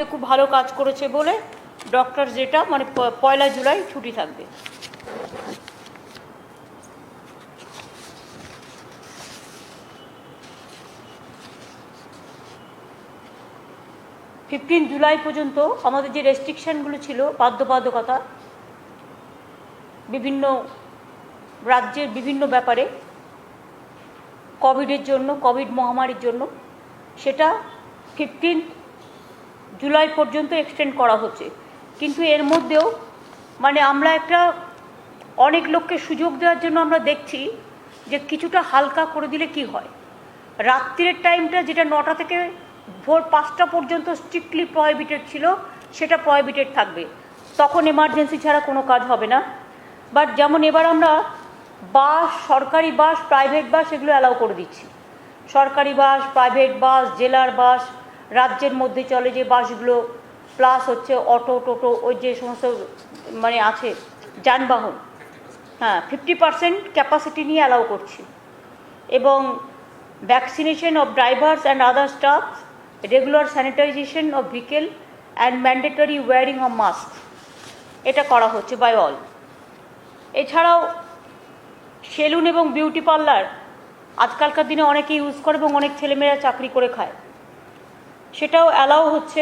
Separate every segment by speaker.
Speaker 1: খুব ভালো কাজ করেছে বলে ডক্টর যেটা মানে 1 জুলাই ছুটি থাকবে। জুলাই পর্যন্ত আমাদের যে রেস্ট্রিকশনগুলো ছিল, বাধ্যবাধকতা বিভিন্ন রাজ্যের বিভিন্ন ব্যাপারে কোভিডের জন্য, কোভিড মহামারীর জন্য, সেটা 15 জুলাই পর্যন্ত এক্সটেন্ড করা হচ্ছে। কিন্তু এর মধ্যেও মানে আমরা একটা অনেক লোককে সুযোগ দেওয়ার জন্য আমরা দেখছি যে কিছুটা হালকা করে দিলে কি হয়। রাত্রির টাইমটা যেটা 9টা থেকে ভোর 5টা পর্যন্ত স্ট্রিক্টলি প্রহিবিটেড ছিল, সেটা প্রহিবিটেড থাকবে। তখন এমার্জেন্সি ছাড়া কোনো কাজ হবে না। বাট যেমন এবার আমরা বাস, সরকারি বাস, প্রাইভেট বাস এগুলো অ্যালাউ করে দিচ্ছি। সরকারি বাস, প্রাইভেট বাস, জেলার বাস, রাজ্যের মধ্যে চলে যে বাসগুলো, প্লাস হচ্ছে অটো, টোটো, ওই যে সমস্ত মানে আছে যানবাহন, হ্যাঁ 50% ক্যাপাসিটি নিয়ে অ্যালাউ করছি। এবং vaccination of drivers and other staff, regular sanitization of vehicle and mandatory wearing of mask, এটা করা হচ্ছে বাই অল। এছাড়াও সেলুন এবং বিউটি পার্লার আজকালকার দিনে অনেকে ইউজ করে এবং অনেক ছেলেমেয়েরা চাকরি করে খায়, সেটাও অ্যালাউ হচ্ছে।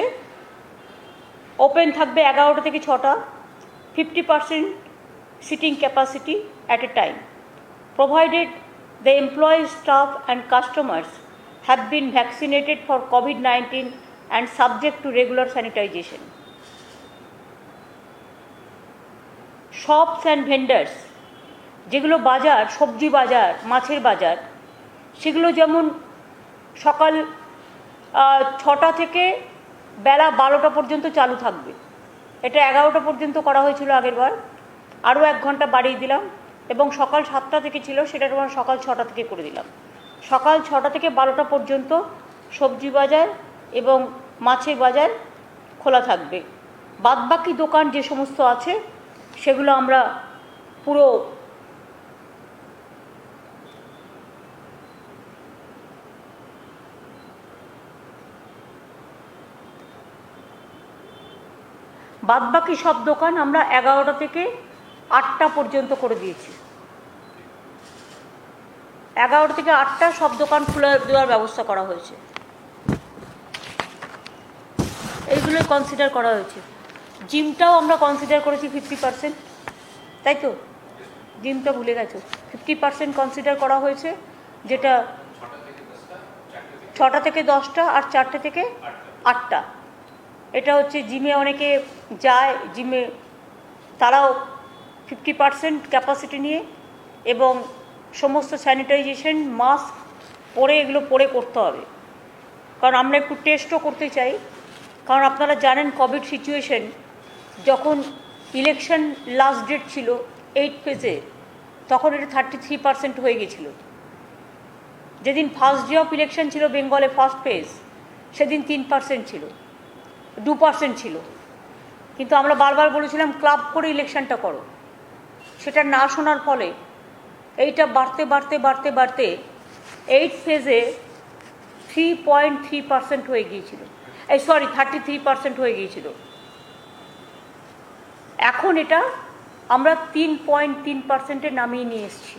Speaker 1: ওপেন থাকবে 11টা থেকে 6টা, 50% seating capacity at a time, provided the employees, staff and customers have been vaccinated for COVID-19 and subject to regular sanitization. Shops and vendors, যেগুলো বাজার, সবজি বাজার, মাছের বাজার, সেগুলো যেমন সকাল 6টা থেকে বেলা 12টা পর্যন্ত চালু থাকবে। এটা 11টা পর্যন্ত করা হয়েছিল আগেরবার, আরও 1 ঘন্টা বাড়িয়ে দিলাম। এবং সকাল 7টা থেকে ছিল, সেটা আমরা সকাল 6টা থেকে করে দিলাম। সকাল 6টা থেকে 12টা পর্যন্ত সবজি বাজার এবং মাছের বাজার খোলা থাকবে। বাদবাকি দোকান যে সমস্ত আছে সেগুলো আমরা পুরো বাদবাকি সব দোকান আমরা 11টা থেকে 8টা পর্যন্ত করে দিয়েছি। 11টা থেকে 8টা সব দোকান খুলে দেওয়ার ব্যবস্থা করা হয়েছে। এইগুলোই কনসিডার করা হয়েছে। জিমটাও আমরা কনসিডার করেছি 50%, তাই তো? জিমটা ভুলে গেছো, 50% কনসিডার করা হয়েছে, যেটা 6টা থেকে 10টা আর 4টে থেকে 8টা। এটা হচ্ছে জিমে অনেকে যায়, জিমে তারাও 50% ক্যাপাসিটি নিয়ে এবং সমস্ত স্যানিটাইজেশন, মাস্ক পরে, এগুলো পরে করতে হবে। কারণ আমরা একটু টেস্টও করতে চাই। কারণ আপনারা জানেন কোভিড সিচুয়েশন, যখন ইলেকশন লাস্ট ডেট ছিল 8 ফেজে, তখন এটা 33% হয়ে গেছিল। যেদিন ফার্স্ট ডে অফ ইলেকশন ছিল বেঙ্গলে, ফার্স্ট ফেজ, সেদিন 3% ছিল, 2% ছিল। কিন্তু আমরা বারবার বলেছিলাম ক্লাব করে ইলেকশনটা করো। সেটা না শোনার ফলে এইটা বাড়তে বাড়তে বাড়তে বাড়তে 8 ফেজে 3.3% হয়ে গিয়েছিল, 33% হয়ে গিয়েছিল। এখন এটা আমরা 3.3%-এ নামিয়ে নিয়ে এসেছি।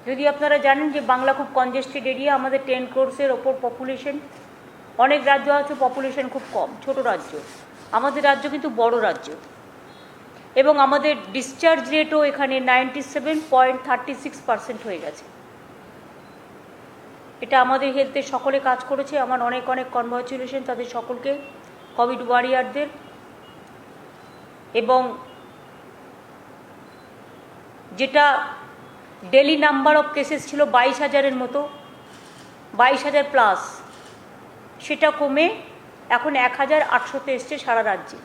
Speaker 1: যদি আপনারা জানেন যে বাংলা খুব কনজেস্টেড এরিয়া, আমাদের 10 crores-এর ওপর পপুলেশন। অনেক রাজ্য আছে পপুলেশন খুব কম, ছোট রাজ্য। আমাদের রাজ্য কিন্তু বড় রাজ্য। এবং আমাদের ডিসচার্জ রেটও এখানে 97.36% হয়ে গেছে। এটা আমাদের হেলথে সকলে কাজ করেছে। আমার অনেক অনেক কনগ্রাচুলেশন তাদের সকলকে, কোভিড ওয়ারিয়ারদের। এবং যেটা ডেলি নাম্বার অফ কেসেস ছিল 22,000-এর মতো, 22,000 প্লাস, সেটা কমে এখন 1,800-তে এসছে সারা রাজ্যে।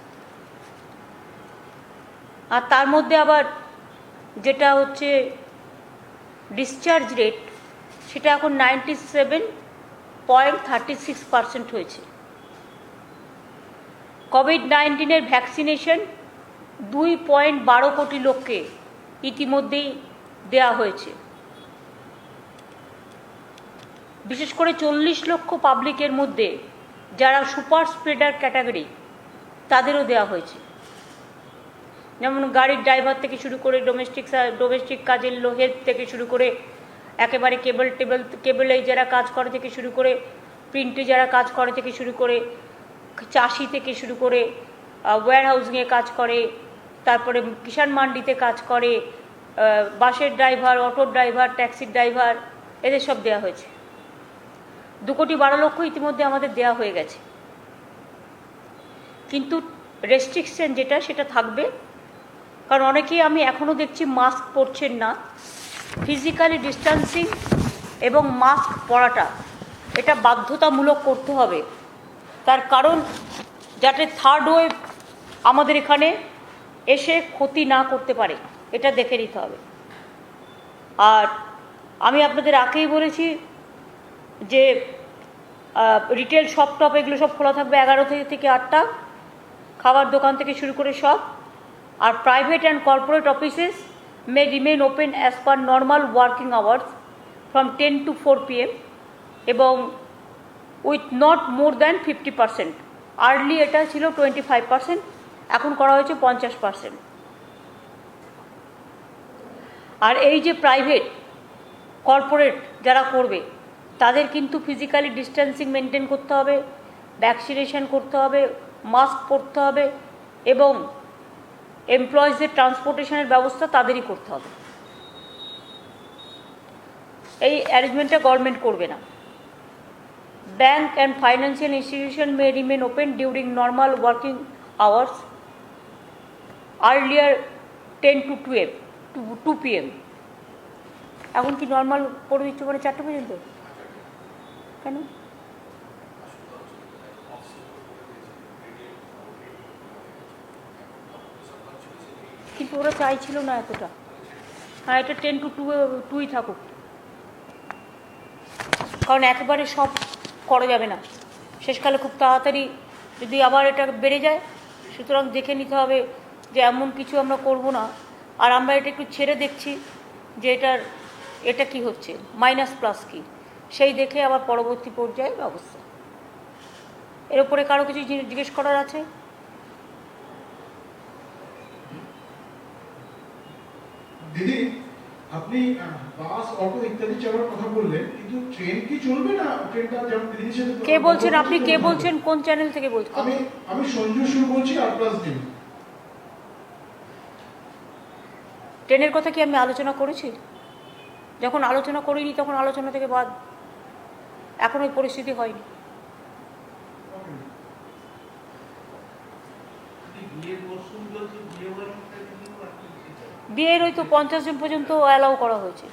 Speaker 1: আর তার মধ্যে আবার যেটা হচ্ছে ডিসচার্জ রেট, সেটা এখন 97.36% হয়েছে। কোভিড-19-এর ভ্যাকসিনেশন 2.12 কোটি লোককে ইতিমধ্যেই দেওয়া হয়েছে। বিশেষ করে 40 লক্ষ পাবলিকের মধ্যে যারা সুপার স্প্রেডার ক্যাটাগরি তাদেরও দেওয়া হয়েছে, যেমন গাড়ির ড্রাইভার থেকে শুরু করে ডোমেস্টিক কাজের হেল্প থেকে শুরু করে একেবারে কেবলে যারা কাজ করে থেকে শুরু করে প্রিন্টে যারা কাজ করে থেকে শুরু করে চাষি থেকে শুরু করে ওয়্যার হাউসিংয়ে কাজ করে, তারপরে কিষাণ মান্ডিতে কাজ করে, বাসের ড্রাইভার, অটোর ড্রাইভার, ট্যাক্সির ড্রাইভার, এদের সব দেওয়া হয়েছে। 2,12,00,000 ইতিমধ্যে আমাদের দেওয়া হয়ে গেছে, কিন্তু রেস্ট্রিকশন যেটা সেটা থাকবে, কারণ অনেকেই আমি এখনও দেখছি মাস্ক পরছেন না। ফিজিক্যালি ডিস্ট্যান্সিং এবং মাস্ক পরাটা এটা বাধ্যতামূলক করতে হবে, তার কারণ যাতে থার্ড ওয়েভ আমাদের এখানে এসে ক্ষতি না করতে পারে, এটা দেখে নিতে হবে। আর আমি আপনাদের আগেই বলেছি যে রিটেল শপ টপ এগুলো সব খোলা থাকবে 11 থেকে 8টা, খাবার দোকান থেকে শুরু করে সব। আর private and corporate offices may remain open as per normal working hours from 10 to 4 PM এবং with not more than 50%। Early এটা ছিল 25%, এখন করা হয়েছে 50%। আর এই যে প্রাইভেট কর্পোরেট যারা করবে তাদের কিন্তু ফিজিক্যালি ডিস্ট্যান্সিং মেনটেন করতে হবে, ভ্যাকসিনেশন করতে হবে, মাস্ক পরতে হবে এবং এমপ্লয়িজদের ট্রান্সপোর্টেশনের ব্যবস্থা তাদেরই করতে হবে। এই অ্যারেঞ্জমেন্টটা গভর্নমেন্ট করবে না। Bank and financial institution May remain open during normal working hours, earlier 10 to 2 PM। এখন কি নর্মাল করে দিচ্ছে মানে 4টা পর্যন্ত? কেন? কিন্তু ওরা চাইছিল না এতটা। হ্যাঁ, এটা 10 to 2 থাকুক, কারণ একেবারে সব করা যাবে না, শেষকালে খুব তাড়াতাড়ি যদি আবার এটা বেড়ে যায়। সুতরাং দেখে নিতে হবে যে এমন কিছু আমরা করব না। আর আমরা এটা একটু ছেড়ে দেখছি যে এটা কি হচ্ছে, মাইনাস প্লাস কি, সেই দেখে আবার পরবর্তী পর্যায়ে ব্যবস্থা। এর উপরে কারো কিছু জিজ্ঞেস করার আছে?
Speaker 2: দিদি, আপনি বাস, অটো ইত্যাদি চালানোর কথা বললেন, কিন্তু ট্রেন কি চলবে না? ট্রেনটা যেমন দিদির সাথে
Speaker 1: কে বলছেন? আপনি কে বলছেন? কোন চ্যানেল থেকে বলছেন?
Speaker 2: আমি সঞ্জু সুর বলছি, আর+.
Speaker 1: ট্রেনের কথা কি আমি আলোচনা করেছি? যখন আলোচনা করিনি তখন আলোচনা থেকে বাদ, এখন ওই পরিস্থিতি হয়নি। বিয়ের ওই তো 50 জন পর্যন্ত অ্যালাউ করা হয়েছে,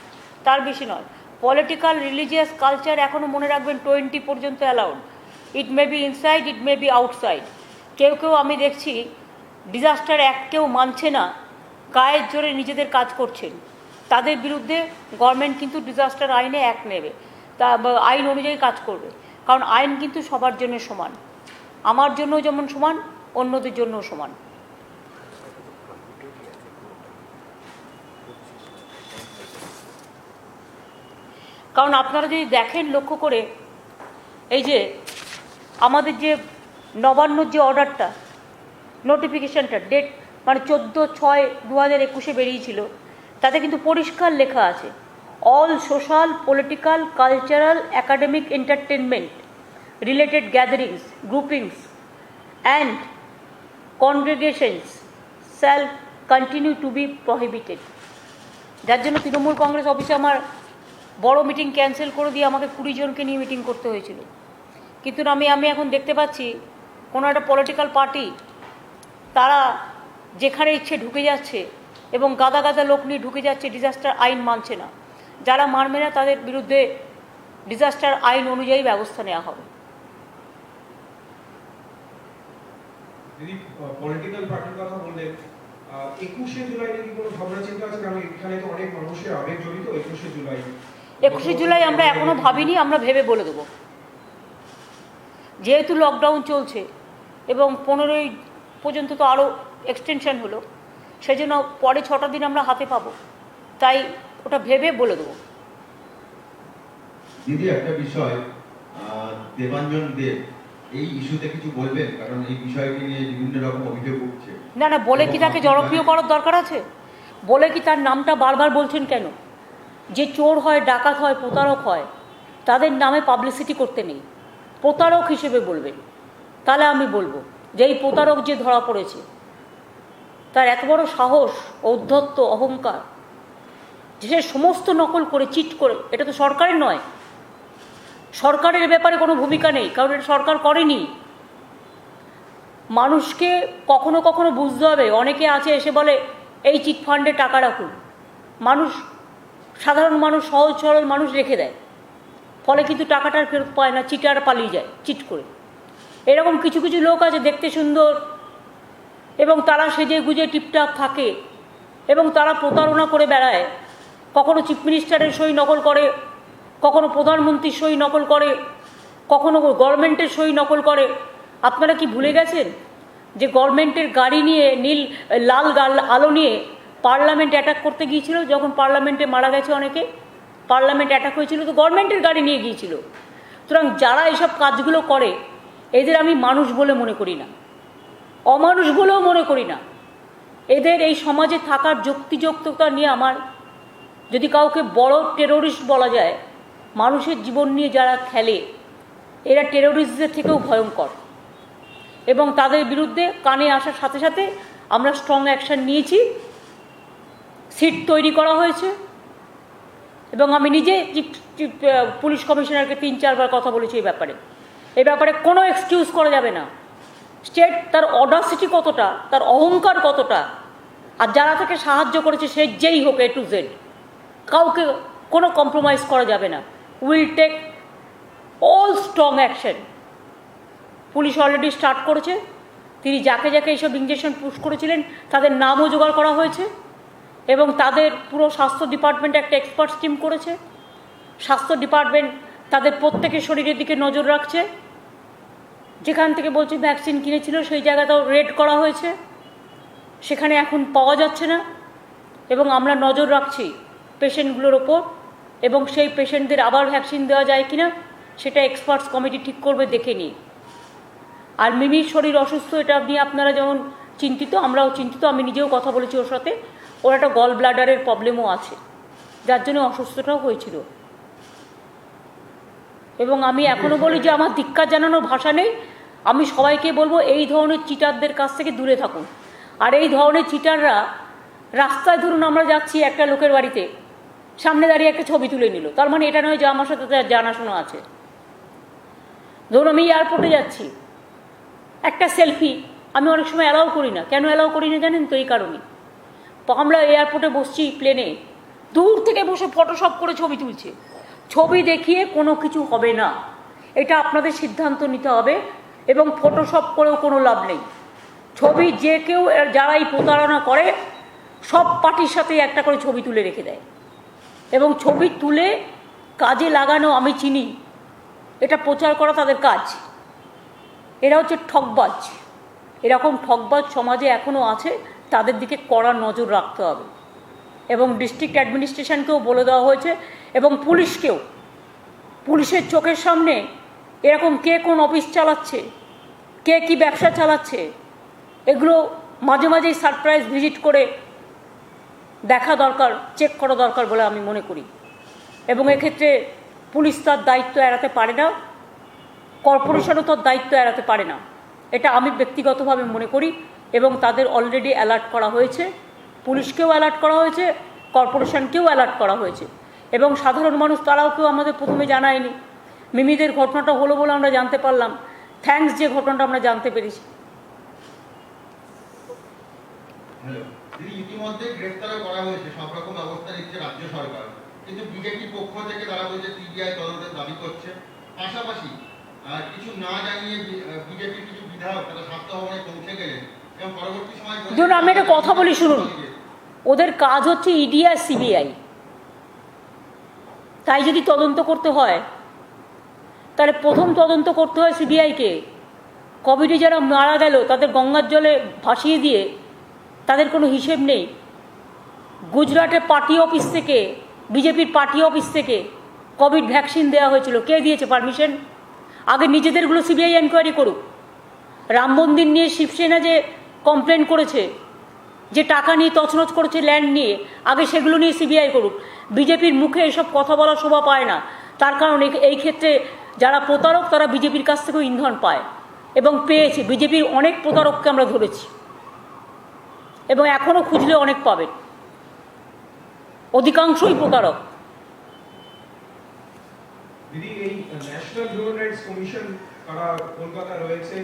Speaker 1: তার বেশি নয়। পলিটিক্যাল, রিলিজিয়াস, কালচার এখনও মনে রাখবেন 20 পর্যন্ত allowed. It may be inside, it may be outside. কেউ আমি দেখছি ডিজাস্টার অ্যাক্টকেও মানছে না, গায়ের জোরে নিজেদের কাজ করছেন। তাদের বিরুদ্ধে গভর্নমেন্ট কিন্তু ডিজাস্টার আইনে অ্যাক্ট নেবে, তা আইন অনুযায়ী কাজ করবে, কারণ আইন কিন্তু সবার জন্য সমান, আমার জন্য যেমন সমান, অন্যদের জন্যও সমান। কারণ আপনারা যদি দেখেন লক্ষ্য করে, এই যে আমাদের যে নবান্নর যে অর্ডারটা, নোটিফিকেশানটা, ডেট মানে 14/6/2021 বেরিয়েছিল, তাতে কিন্তু পরিষ্কার লেখা আছে all social, political, cultural, academic, entertainment related gatherings, groupings and congregations shall continue to be prohibited. যার জন্য তৃণমূল কংগ্রেস অফিসে আমার বড় মিটিং ক্যান্সেল করে দিয়ে আমাকে 20 জনকে নিয়ে মিটিং করতে হয়েছিল। কিন্তু আমি এখন দেখতে পাচ্ছি কোনো একটা পলিটিক্যাল পার্টি তারা যেখানে ইচ্ছে ঢুকে যাচ্ছে এবং গাদা গাদা লোক নিয়ে ঢুকে যাচ্ছে, ডিজাস্টার আইন মানছে না। যারা মানবে না তাদের বিরুদ্ধে ডিজাস্টার আইন অনুযায়ী ব্যবস্থা নেওয়া হবে।
Speaker 3: দিদি, পলিটিক্যাল পার্টির কথা বললেন, 21শে জুলাই নাকি কোনো ভাবনা চিন্তা আছে? কারণ এখানে তো অনেক মানুষের আবেগ জড়িত। 21শে জুলাই
Speaker 1: আমরা এখনো ভাবিনি, আমরা ভেবে বলে দেবো। যেহেতু লকডাউন চলছে এবং 15ই পর্যন্ত তো আরও এক্সটেনশন হলো, সেজন্য পরে 6টা দিন আমরা হাতে পাবো, তাই ওটা ভেবে বলে দেবো।
Speaker 4: দিদি, একটা বিষয়, দেবাঞ্জন দেব এই ইস্যুতে কিছু বলবেন? কারণ এই বিষয়টি নিয়ে বিভিন্ন রকম অভিযোগ উঠছে।
Speaker 1: না না, বলে কি তাকে জনপ্রিয় করার দরকার আছে? বলে কি তার নামটা বারবার বলছেন কেন? যে চোর হয়, ডাকাত হয়, প্রতারক হয়, তাদের নামে পাবলিসিটি করতে নেই, প্রতারক হিসেবে বলবেন। তাহলে আমি বলবো যে এই প্রতারক যে ধরা পড়েছে, তার এত বড় সাহস, ঔদ্ধত্য, অহংকার, যে সে সমস্ত নকল করে, চিট করে। এটা তো সরকারের নয়, সরকারের ব্যাপারে কোনো ভূমিকা নেই, কারণ এটা সরকার করেনি। মানুষকে কখনো কখনো বুঝতে হবে। অনেকে আছে এসে বলে এই চিট ফান্ডে টাকা রাখুন, মানুষ, সাধারণ মানুষ, সহজ সরল মানুষ রেখে দেয়, ফলে কিন্তু টাকাটার ফেরত পায় না, চিটার পালিয়ে যায় চিট করে। এরকম কিছু কিছু লোক আছে দেখতে সুন্দর, এবং তারা সেজে গুজে টিপটাপ থাকে, এবং তারা প্রতারণা করে বেড়ায়। কখনো চিফ মিনিস্টারের সই নকল করে, কখনো প্রধানমন্ত্রীর সই নকল করে, কখনো গভর্নমেন্টের সই নকল করে। আপনারা কি ভুলে গেছেন যে গভর্নমেন্টের গাড়ি নিয়ে, লাল আলো নিয়ে পার্লামেন্ট অ্যাটাক করতে গিয়েছিল? যখন পার্লামেন্টে মারা গেছে অনেকে, পার্লামেন্ট অ্যাটাক হয়েছিল, তো গভর্নমেন্টের গাড়ি নিয়ে গিয়েছিল। সুতরাং যারা এসব কাজগুলো করে, এদের আমি মানুষ বলে মনে করি না, অমানুষ বলেও মনে করি না। এদের এই সমাজে থাকার যুক্তিযুক্ততা নিয়ে আমার, যদি কাউকে বড় টেরোরিস্ট বলা যায়, মানুষের জীবন নিয়ে যারা খেলে, এরা টেরোরিস্টদের থেকেও ভয়ঙ্কর। এবং তাদের বিরুদ্ধে কানে আসার সাথে সাথে আমরা স্ট্রং অ্যাকশন নিয়েছি, সিট তৈরি করা হয়েছে, এবং আমি নিজে পুলিশ কমিশনারকে 3-4 বার কথা বলেছি এই ব্যাপারে। এই ব্যাপারে কোনো এক্সকিউজ করা যাবে না। স্টেট তার অডাসিটি কতটা, তার অহংকার কতটা, আর যারা তাকে সাহায্য করেছে সে যেই হোক, A to Z, কাউকে কোনো কম্প্রোমাইজ করা যাবে না। Will take all strong action. Police already start করেছে। তিনি যাকে যাকে এইসব ইঞ্জেকশন পুশ করেছিলেন তাদের নামও জোগাড় করা হয়েছে, এবং তাদের পুরো স্বাস্থ্য ডিপার্টমেন্ট একটা এক্সপার্ট টিম করেছে। স্বাস্থ্য ডিপার্টমেন্ট তাদের প্রত্যেকের শরীরের দিকে নজর রাখছে। যেখান থেকে বলছে ভ্যাকসিন কিনেছিল সেই জায়গাটাও রেড করা হয়েছে, সেখানে এখন পাওয়া যাচ্ছে না, এবং আমরা নজর রাখছি পেশেন্টগুলোর ওপর, এবং সেই পেশেন্টদের আবার ভ্যাকসিন দেওয়া যায় কিনা সেটা এক্সপার্টস কমিটি ঠিক করবে, দেখে নিই। আর মিমির শরীর অসুস্থ, এটা নিয়ে আপনারা যেমন চিন্তিত, আমরাও চিন্তিত। আমি নিজেও কথা বলেছি ওর সাথে। ওর একটা গল ব্লাডারের প্রবলেমও আছে, যার জন্য অসুস্থটাও হয়েছিল। এবং আমি এখনও বলি যে আমার ধিক্কার জানানোর ভাষা নেই। আমি সবাইকে বলবো এই ধরনের চিটারদের কাছ থেকে দূরে থাকুন। আর এই ধরনের চিটাররা রাস্তায়, ধরুন আমরা যাচ্ছি একটা লোকের বাড়িতে, সামনে দাঁড়িয়ে একটা ছবি তুলে নিল, তার মানে এটা নয় যে আমার সাথে তার জানাশোনা আছে। ধরুন আমি এয়ারপোর্টে যাচ্ছি, একটা সেলফি আমি অনেক সময় অ্যালাউ করি না। কেন অ্যালাউ করি না জানেন তো? এই কারণে, আমরা এয়ারপোর্টে বসছি প্লেনে, দূর থেকে বসে ফটোশপ করে ছবি তুলছে। ছবি দেখিয়ে কোনো কিছু হবে না, এটা আপনাদের সিদ্ধান্ত নিতে হবে। এবং ফটোশপ করেও কোনো লাভ নেই। ছবি যে কেউ, যারা এই প্রতারণা করে, সব পার্টির সাথে একটা করে ছবি তুলে রেখে দেয়, এবং ছবি তুলে কাজে লাগানো আমি চিনি, এটা প্রচার করা তাদের কাজ। এরা হচ্ছে ঠকবাজ। এরকম ঠকবাজ সমাজে এখনও আছে, তাদের দিকে কড়া নজর রাখতে হবে। এবং ডিস্ট্রিক্ট অ্যাডমিনিস্ট্রেশনকেও বলে দেওয়া হয়েছে, এবং পুলিশকেও, পুলিশের চোখের সামনে এরকম কে কোন অফিস চালাচ্ছে, কে কি ব্যবসা চালাচ্ছে, এগুলো মাঝে মাঝেই সারপ্রাইজ ভিজিট করে দেখা দরকার, চেক করা দরকার বলে আমি মনে করি। এবং এক্ষেত্রে পুলিশ তার দায়িত্ব এড়াতে পারে না, কর্পোরেশনও তার দায়িত্ব এড়াতে পারে না, এটা আমি ব্যক্তিগতভাবে মনে করি। এবং তাদের অলরেডি অ্যালার্ট করা হয়েছে, পুলিশকেও অ্যালার্ট করা হয়েছে, কর্পোরেশনকেও অ্যালার্ট করা হয়েছে। এবং সাধারণ মানুষ তারাও কেউ আমাদের প্রথমে জানায়নি। মিমিদের ঘটনাটা হলো বলে আমরা জানতে পারলাম, থ্যাঙ্কস যে ঘটনাটা আমরা জানতে পেরেছি।
Speaker 4: ইতিমধ্যে গ্রেফতারও করা হয়েছে, সব রকম ব্যবস্থা নিচ্ছে রাজ্য সরকার, কিন্তু বিজেপি পক্ষ থেকে তারা বলছে সিবিআই তদন্তের দাবি করছে। পাশাপাশি কিছু না জানিয়ে বিজেপির কিছু বিধায়ক তারা স্বাস্থ্য ভবনে পৌঁছে গেলেন, এবং পরবর্তী সময়
Speaker 1: ধরুন আমি একটা কথা বলি, শুনুন, ওদের কাজ হচ্ছে ইডি আর সিবিআই। তাই যদি তদন্ত করতে হয়, তাহলে প্রথম তদন্ত করতে হয় সিবিআইকে। কোভিডে যারা মারা গেল তাদের গঙ্গার জলে ভাসিয়ে দিয়ে তাদের কোনো হিসেব নেই। গুজরাটের পার্টি অফিস থেকে, বিজেপির পার্টি অফিস থেকে কোভিড ভ্যাকসিন দেওয়া হয়েছিল, কে দিয়েছে পারমিশন? আগে নিজেদেরগুলো সিবিআই এনকোয়ারি করুক। রাম মন্দির নিয়ে শিবসেনা যে কমপ্লেন করেছে, যে টাকা নিয়ে তছনছ করেছে ল্যান্ড নিয়ে, আগে সেগুলো নিয়ে সিবিআই করুক। বিজেপির মুখে এসব কথা বলার শোভা পায় না, তার কারণ এই ক্ষেত্রে যারা প্রতারক তারা বিজেপির কাছ থেকেও ইন্ধন পায় এবং পেয়েছে। বিজেপির অনেক প্রতারককে আমরা ধরেছি এবং এখনও খুঁজলে অনেক পাবেন, অধিকাংশই প্রতারক।
Speaker 3: দিদি, এই ন্যাশনাল হিউম্যান রাইটস কমিশন তারা কলকাতা রয়েছে,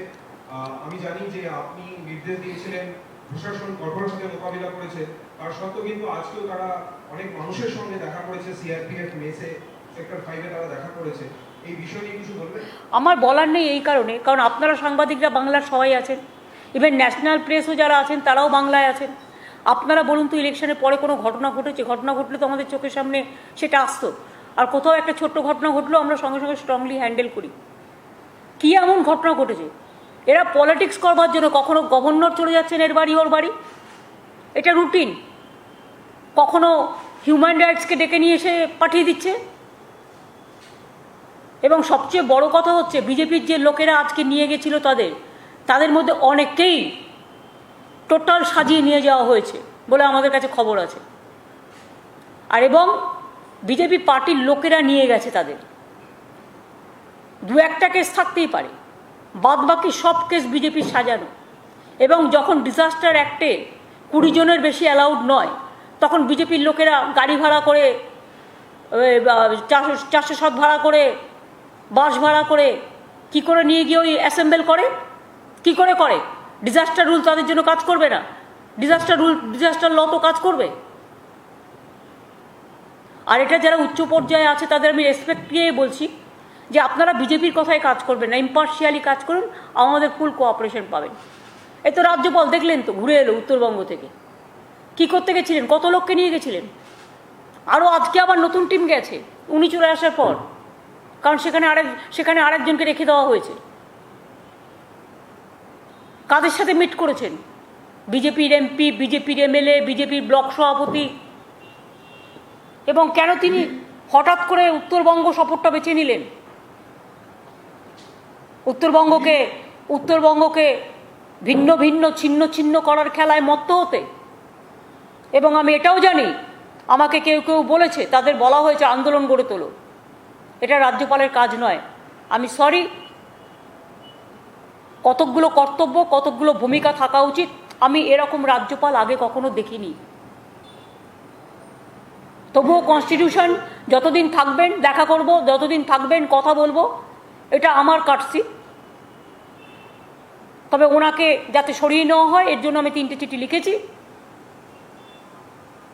Speaker 3: আমি জানি যে আপনি নির্দেশ দিয়েছিলেন, প্রশাসন কঠোরভাবে মোকাবিলা করেছে, তার সত্ত্বেও কিন্তু আজকেও তারা অনেক মানুষের সঙ্গে দেখা করেছে, সিআরপিএফ মেসে সেক্টর 5-এ তারা দেখা করেছে। এই বিষয় নিয়ে কিছু বলবেন?
Speaker 1: আমার বলার নেই এই কারণে, কারণ আপনারা সাংবাদিকরা বাংলার সবাই আছেন, ইভেন ন্যাশনাল প্রেসও যারা আছেন তারাও বাংলায় আছেন। আপনারা বলুন তো, ইলেকশনের পরে কোনো ঘটনা ঘটেছে? ঘটনা ঘটলে তো আমাদের চোখের সামনে সেটা আসতো, আর কোথাও একটা ছোট্ট ঘটনা ঘটলেও আমরা সঙ্গে সঙ্গে স্ট্রংলি হ্যান্ডেল করি। কী এমন ঘটনা ঘটেছে? এরা পলিটিক্স করবার জন্য কখনো গভর্নর চলে যাচ্ছেন এর বাড়ি ওর বাড়ি, এটা রুটিন। কখনো হিউম্যান রাইটসকে ডেকে নিয়ে এসে পাঠিয়ে দিচ্ছে। এবং সবচেয়ে বড় কথা হচ্ছে, বিজেপির যে লোকেরা আজকে নিয়ে গেছিল তাদের মধ্যে অনেককেই টোটাল সাজিয়ে নিয়ে যাওয়া হয়েছে বলে আমাদের কাছে খবর আছে। আর এবং বিজেপি পার্টির লোকেরা নিয়ে গেছে তাদের। দু একটা কেস থাকতেই পারে, বাদ বাকি সব কেস বিজেপির সাজানো। এবং যখন ডিজাস্টার অ্যাক্টে 20 জনের বেশি অ্যালাউড নয়, তখন বিজেপির লোকেরা গাড়ি ভাড়া করে, 407 ভাড়া করে, বাস ভাড়া করে কি করে নিয়ে গিয়ে ওই অ্যাসেম্বল করে? কি করে করে? ডিজাস্টার রুল তাদের জন্য কাজ করবে না? ডিজাস্টার ল তো কাজ করবে। আর এটা যারা উচ্চ পর্যায়ে আছে তাদের আমি রেসপেক্ট দিয়ে বলছি যে আপনারা বিজেপির কথায় কাজ করবেন না, ইম্পার্শিয়ালি কাজ করুন, আমাদের ফুল কোঅপারেশন পাবেন। এই তো রাজ্যপাল দেখলেন তো, ঘুরে এলো উত্তরবঙ্গ থেকে। কি করতে গেছিলেন? কত লোককে নিয়ে গেছিলেন? আরও আজকে আবার নতুন টিম গেছে উনি চলে আসার পর, কারণ সেখানে আরেকজনকে রেখে দেওয়া হয়েছে। কাদের সাথে মিট করেছেন? বিজেপির এমপি, বিজেপির এমএলএ, বিজেপির ব্লক সভাপতি। এবং কেন তিনি হঠাৎ করে উত্তরবঙ্গ সফরটা বেছে নিলেন? উত্তরবঙ্গকে ভিন্ন ভিন্ন ছিন্ন ছিন্ন করার খেলায় মত্ত হতে। এবং আমি এটাও জানি, আমাকে কেউ কেউ বলেছে, তাদের বলা হয়েছে আন্দোলন গড়ে তোলো। এটা রাজ্যপালের কাজ নয়। আমি সরি, কতকগুলো কর্তব্য, কতকগুলো ভূমিকা থাকা উচিত। আমি এরকম রাজ্যপাল আগে কখনো দেখিনি। তবুও কনস্টিটিউশন, যতদিন থাকবেন দেখা করব, যতদিন থাকবেন কথা বলবো, এটা আমার কাটসি। তবে ওনাকে যাতে সরিয়ে নেওয়া হয় এর জন্য আমি 3টে চিঠি লিখেছি।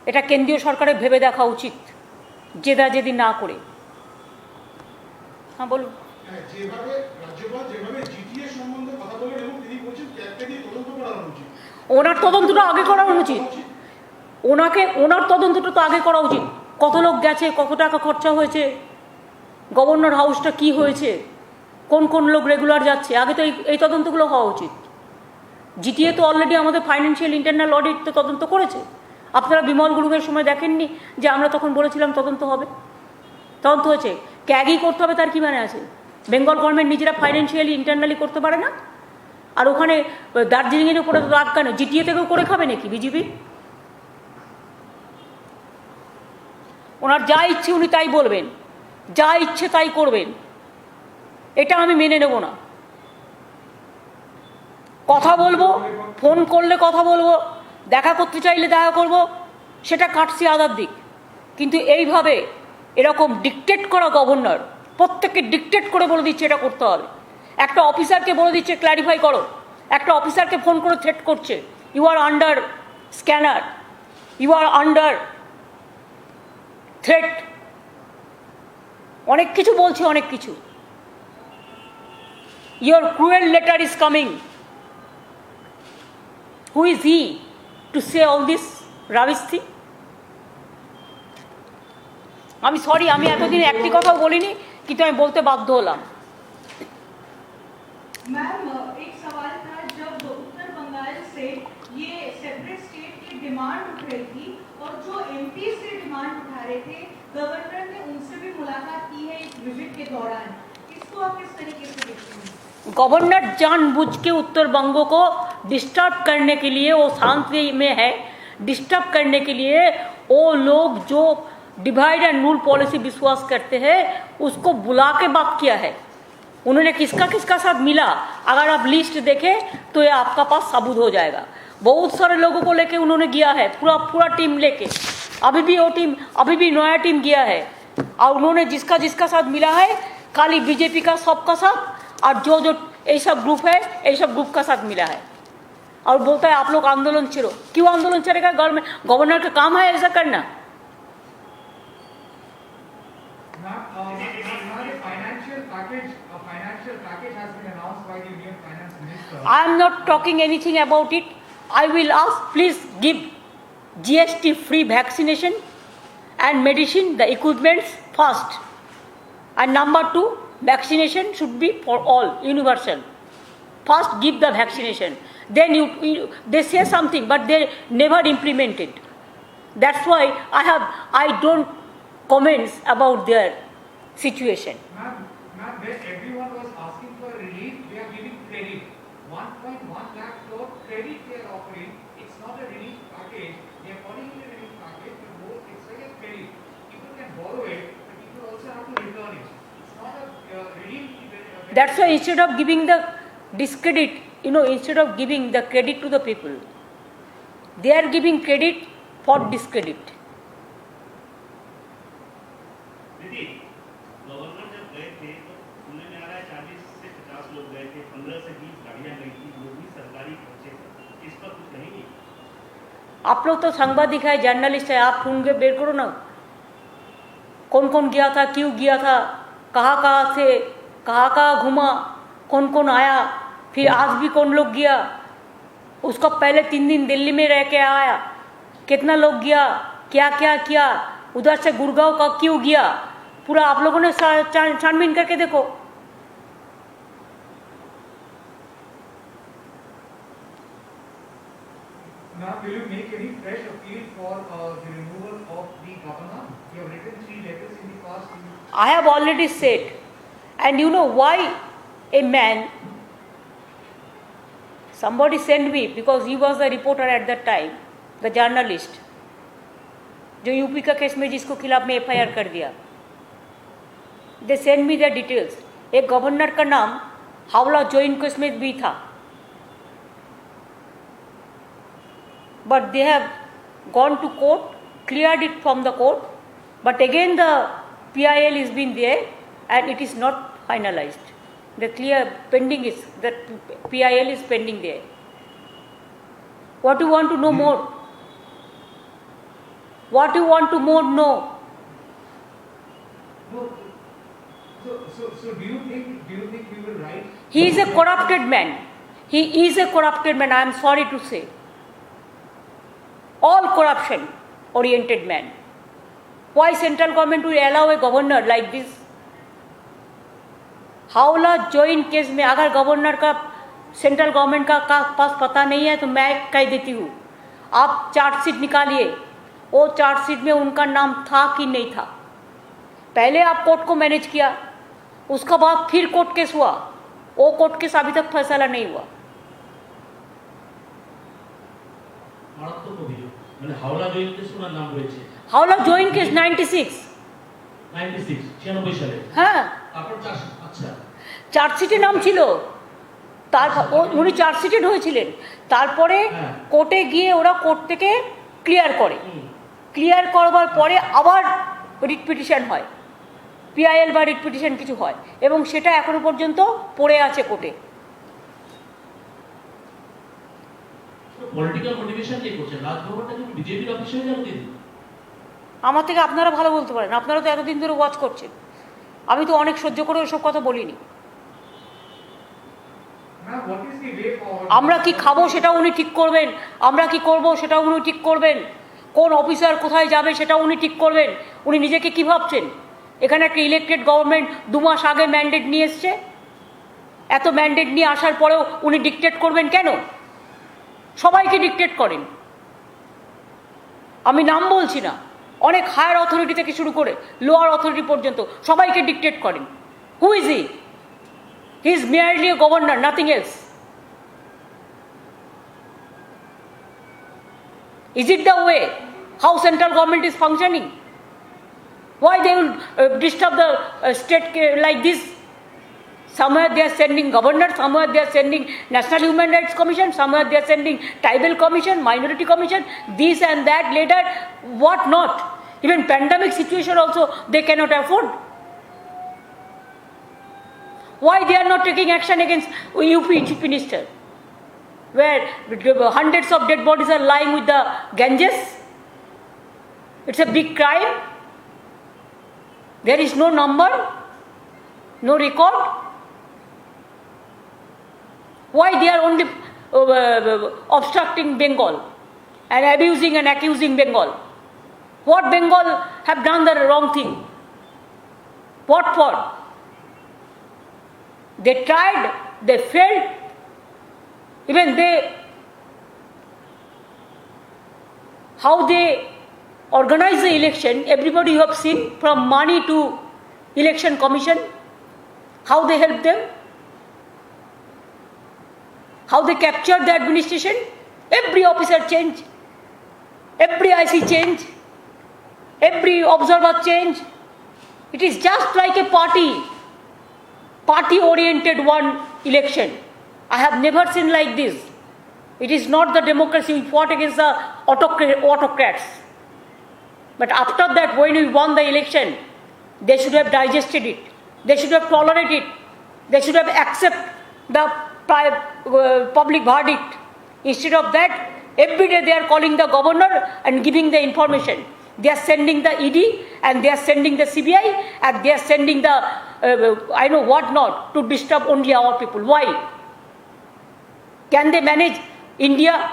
Speaker 1: এটা কেন্দ্রীয় সরকারের ভেবে দেখা উচিত, জেদাজেদি না করে। হ্যাঁ বলুন।
Speaker 2: যেভাবে রাজ্যপাল যেভাবে জিটিএ সম্বন্ধে কথা বলেন এবং তিনি বলছেন ক্যাবকে দিয়ে তদন্ত করানো উচিত,
Speaker 1: ওনার তদন্তটা আগে করা উচিত। ওনার তদন্তটা তো আগে করা উচিত। কত লোক গেছে, কত টাকা খরচা হয়েছে, গভর্নর হাউসটা কি হয়েছে, কোন কোন লোক রেগুলার যাচ্ছে, আগে তো এই তদন্তগুলো হওয়া উচিত। জিটিএ তো অলরেডি আমাদের ফাইন্যান্সিয়াল ইন্টারনাল অডিট তো তদন্ত করেছে। আপনারা বিমল গ্রুপের সময় দেখেননি যে আমরা তখন বলেছিলাম তদন্ত হবে? তদন্ত হয়েছে। ক্যাগই করতে হবে তার কি মানে আছে? বেঙ্গল গভর্নমেন্ট নিজেরা ফাইন্যান্সিয়ালি ইন্টারনালি করতে পারে না? আর ওখানে দার্জিলিংয়ের উপরে রাগ কেন? জিটিএ থেকেও করে খাবে নাকি বিজেপি? ওনার যা ইচ্ছে উনি তাই বলবেন, যা ইচ্ছে তাই করবেন, এটা আমি মেনে নেব না। কথা বলবো, ফোন করলে কথা বলবো, দেখা করতে চাইলে দেখা করব, সেটা কাটছি আদার দিক। কিন্তু এইভাবে এরকম ডিকটেট করা গভর্নর, প্রত্যেককে ডিকটেট করে বলে দিচ্ছে এটা করতে হবে। একটা অফিসারকে বলে দিচ্ছে ক্ল্যারিফাই করো, একটা অফিসারকে ফোন করে থ্রেট করছে, you are under scanner, you are under threat, অনেক কিছু বলছে, অনেক কিছু। Your cruel letter is coming. Who is he to say all this rubbish thing? আমি সরি, আমি এতদিন একটি কথাও বলিনি, কিন্তু আমি বলতে বাধ্য হলাম।
Speaker 5: मैम एक सवाल था, जब उत्तर बंगाल से ये सेपरेट स्टेट की डिमांड उठ रही थी और जो एमपी से डिमांड उठा रहे थे, गवर्नर ने उनसे भी मुलाकात की है इस विजिट के दौरान। इसको आप किस तरीके से देखते हैं?
Speaker 1: गवर्नर जानबूझ के उत्तरबंग को डिस्टर्ब करने के लिए, वो शांति में है, डिस्टर्ब करने के लिए वो लोग जो डिवाइड एंड रूल पॉलिसी विश्वास करते हैं उसको बुला के बात किया है। उन्होंने किसका किसका साथ मिला, अगर आप लिस्ट देखें तो ये आपका पास सबूत हो जाएगा। बहुत सारे लोगों को लेके उन्होंने गया है, पूरा टीम लेके। अभी भी वो टीम, अभी भी नया टीम गया है, और उन्होंने जिसका जिसका साथ मिला है खाली बीजेपी का सबका साथ, और जो जो ऐसा ग्रुप है ऐसा ग्रुप का साथ मिला है, और बोलता है आप लोग आंदोलन चलो। क्यों आंदोलन चलेगा? गवर्नर का काम है ऐसा करना।
Speaker 6: Financial package has been announced by the Union Finance Minister.
Speaker 1: I am not talking anything about it. I will ask, please give GST free vaccination and medicine, the equipments first. And number two, vaccination should be for all, universal. First give the vaccination. Then they say something, but they never implement it. That's why I don't comments about their situation.
Speaker 6: Ma'am, when everyone was asking for relief, they are giving credit. 1.1 lakh crore credit they are offering. It's not a relief package. They are calling it a relief package, but more, it's like a credit. People can borrow it, but people also have to return it. It's not a relief.
Speaker 1: That's why instead of giving the discredit, instead of giving the credit to the people, they are giving credit for discredit.
Speaker 7: दीदी, governor जब गए थे तो सुनने में आ रहा है 40 से 50 लोग गए थे, 15 से 20 गाड़ियां गई थी, वो भी सरकारी खर्चे पर। इस पर कुछ कहेंगे?
Speaker 1: आप लोग तो सांबादिक है, जर्नलिस्ट है, आप ढूंढ बेर करो ना, कौन कौन गया था, क्यों गया था, कहाँ से कहाँ घूमा, कौन कौन आया, फिर आज भी कौन लोग गया, उसका पहले 3 दिन दिल्ली में रह के आया, कितना लोग गया, क्या क्या किया, उधर से गुड़गांव का क्यों गया, पूरा आप लोगों ने छानबीन करके देखो।
Speaker 6: Now, will you make any fresh appeal for the removal of the governor? You have written 3 letters in the past.
Speaker 1: I have already said, and you know why a man, somebody sent me, because he was the reporter at that time, the journalist, जो UP का case में जिसको खिलाफ में FIR कर दिया, they send me the details. एक governor का नाम हावला जॉइन केस में भी था, but they have gone to court, cleared it from the court, but again the PIL is been there and it is not finalized. The clear pending is, that PIL is pending there. What do you want to know more? What do you want to more know?
Speaker 6: No. So do you think we will write?
Speaker 1: He is a corrupted man. He is a corrupted man, I am sorry to say. All corruption oriented man. Why central government will allow a governor like this? हावला Jain case में अगर governor का central government का पास पता नहीं है तो मैं कह देती हूँ, आप चार्जशीट निकालिए, वो चार्जशीट में उनका नाम था कि नहीं था। पहले आप कोर्ट को मैनेज किया, उसका बाद फिर कोर्ट केस हुआ, वो कोर्ट केस अभी तक फैसला नहीं हुआ।
Speaker 8: মানে হাওড়া জয়েন কেস ওনার নাম রয়েছে,
Speaker 1: হাওড়া জয়েন কেস 96
Speaker 8: সালে।
Speaker 1: হ্যাঁ,
Speaker 8: তারপর আচ্ছা
Speaker 1: চার্জশিটে নাম ছিল, তারপর উনি চার্জশিটেড হয়েছিলেন, তারপরে কোর্টে গিয়ে ওরা কোর্ট থেকে ক্লিয়ার করে, ক্লিয়ার করবার পরে আবার রিট পিটিশন হয়, PIL বা রিট পিটিশন কিছু হয়, এবং সেটা এখনো পর্যন্ত পড়ে আছে কোর্টে।
Speaker 8: পলিটিক্যাল মোটিভেশন দিয়ে করছেন, রাজভবনটা কি বিজেপির অফিস হয়ে যাবে দিদি?
Speaker 1: আমার থেকে আপনারা ভালো বলতে পারেন, আপনারা তো এতদিন ধরে ওয়াচ করছেন, আমি তো অনেক সহ্য করে ওসব কথা বলিনি। আমরা কি খাবো সেটা উনি ঠিক করবেন, আমরা কি করব সেটা উনি ঠিক করবেন, কোন অফিসার কোথায় যাবে সেটা উনি ঠিক করবেন। উনি নিজেকে কি ভাবছেন? এখানে একটা ইলেক্টেড গভর্নমেন্ট 2 মাস আগে ম্যান্ডেট নিয়ে এসছে, এত ম্যান্ডেট নিয়ে আসার পরেও উনি ডিক্টেট করবেন কেন? সবাইকে ডিক্টেট করেন, আমি নাম বলছি না, অনেক হায়ার অথরিটি থেকে শুরু করে লোয়ার অথরিটি পর্যন্ত সবাইকে ডিক্টেট করেন। হু is he? He is merely a governor, nothing else. Is it the way how central government is functioning? Why they will disturb the state like this? Somewhere they are sending governor, somewhere they are sending National Human Rights Commission, somewhere they are sending Tribal Commission, Minority Commission, this and that later, what not? Even pandemic situation also they cannot afford. Why they are not taking action against UP Chief Minister, where hundreds of dead bodies are lying with the Ganges? It's a big crime. There is no number, no record. Why they are only obstructing Bengal and abusing and accusing Bengal? What Bengal have done the wrong thing? What for? They tried, they failed. Even how they organize the election, everybody you have seen, from money to election commission, how they help them, how they capture the administration. Every officer change, every IC change, every observer change. It is just like a party-oriented one election. I have never seen like this. It is not the democracy. We fought against the autocrats. But after that, when we won the election, they should have digested it. They should have tolerated it. They should have accepted the public verdict. Instead of that, every day they are calling the governor and giving the information. They are sending the ED and they are sending the CBI and they are sending the I know what not to disturb only our people. Why? Can they manage India?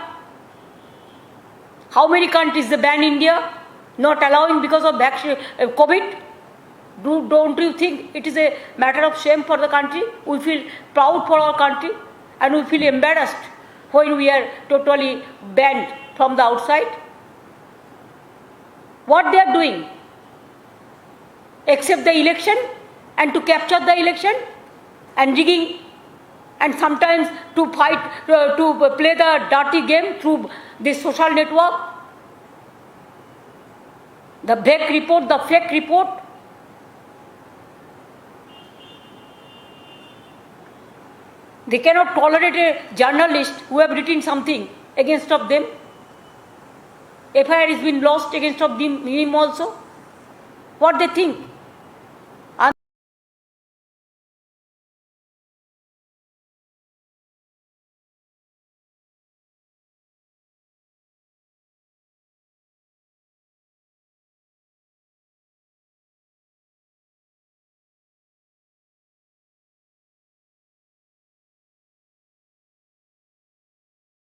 Speaker 1: How many countries they ban India? Not allowing because of COVID? Don't you think it is a matter of shame for the country? We feel proud for our country and we feel embarrassed when we are totally banned from the outside. What they are doing? Accept the election and to capture the election and rigging and sometimes to fight, to play the dirty game through this social network. The fake report. They cannot tolerate a journalist who have written something against of them. FIR has been lost against of him also. What they think?